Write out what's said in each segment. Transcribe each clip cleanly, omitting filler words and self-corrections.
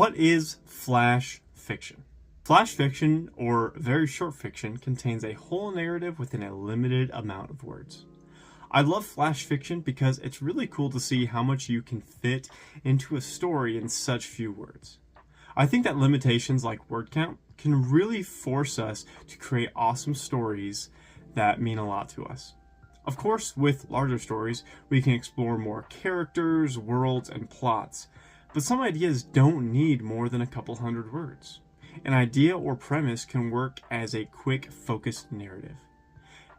What is flash fiction? Flash fiction, or very short fiction, contains a whole narrative within a limited amount of words. I love flash fiction because it's really cool to see how much you can fit into a story in such few words. I think that limitations like word count can really force us to create awesome stories that mean a lot to us. Of course, with larger stories, we can explore more characters, worlds, and plots, but some ideas don't need more than a couple hundred words. An idea or premise can work as a quick, focused narrative.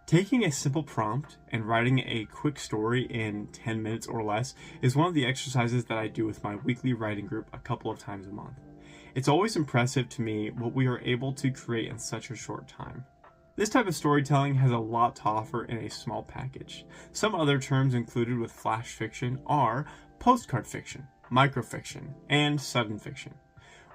Taking a simple prompt and writing a quick story in 10 minutes or less is one of the exercises that I do with my weekly writing group a couple of times a month. It's always impressive to me what we are able to create in such a short time. This type of storytelling has a lot to offer in a small package. Some other terms included with flash fiction are postcard fiction, microfiction, and sudden fiction.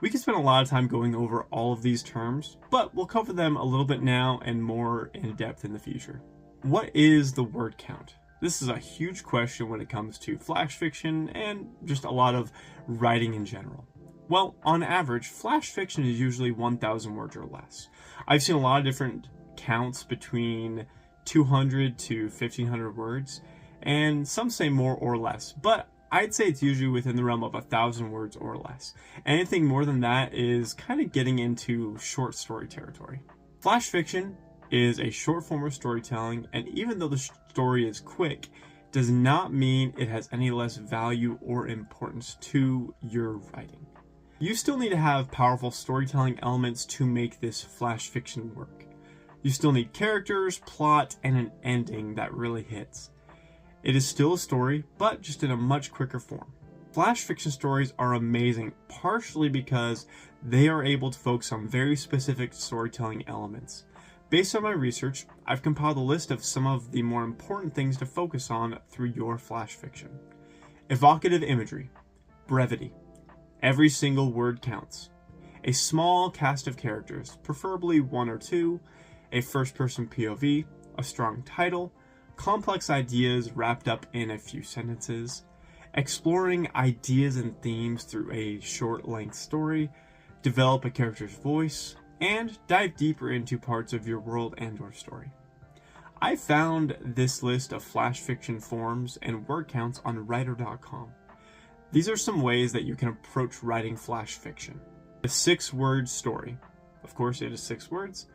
We could spend a lot of time going over all of these terms, but we'll cover them a little bit now and more in depth in the future. What is the word count? This is a huge question when it comes to flash fiction and just a lot of writing in general. Well, on average, flash fiction is usually 1,000 words or less. I've seen a lot of different counts between 200 to 1,500 words, and some say more or less, but I'd say it's usually within the realm of 1,000 words or less. Anything more than that is kind of getting into short story territory. Flash fiction is a short form of storytelling, and even though the story is quick, does not mean it has any less value or importance to your writing. You still need to have powerful storytelling elements to make this flash fiction work. You still need characters, plot, and an ending that really hits. It is still a story, but just in a much quicker form. Flash fiction stories are amazing, partially because they are able to focus on very specific storytelling elements. Based on my research, I've compiled a list of some of the more important things to focus on through your flash fiction. Evocative imagery, brevity, every single word counts, a small cast of characters, preferably one or two, a first-person POV, a strong title, complex ideas wrapped up in a few sentences, exploring ideas and themes through a short-length story, develop a character's voice, and dive deeper into parts of your world and/or story. I found this list of flash fiction forms and word counts on writer.com. These are some ways that you can approach writing flash fiction. A 6-word story. Of course, it is 6 words.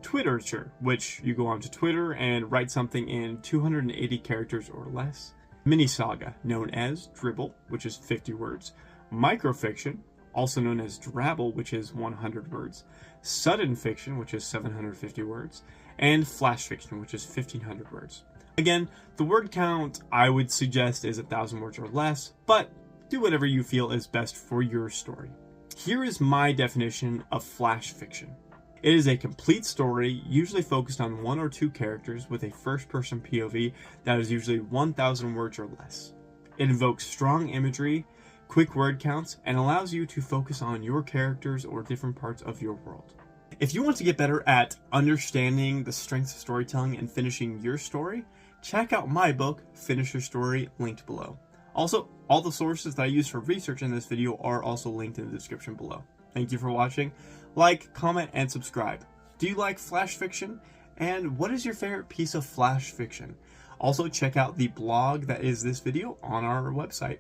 Twiterature, which you go onto Twitter and write something in 280 characters or less. Mini-saga, known as dribble, which is 50 words. Microfiction, also known as drabble, which is 100 words. Sudden fiction, which is 750 words. And flash fiction, which is 1,500 words. Again, the word count I would suggest is 1,000 words or less, but do whatever you feel is best for your story. Here is my definition of flash fiction. It is a complete story, usually focused on 1 or 2 characters with a first-person POV that is usually 1,000 words or less. It invokes strong imagery, quick word counts, and allows you to focus on your characters or different parts of your world. If you want to get better at understanding the strengths of storytelling and finishing your story, check out my book, Finish Your Story, linked below. Also, all the sources that I use for research in this video are also linked in the description below. Thank you for watching. Like, comment, and subscribe. Do you like flash fiction? And what is your favorite piece of flash fiction? Also, check out the blog that is this video on our website.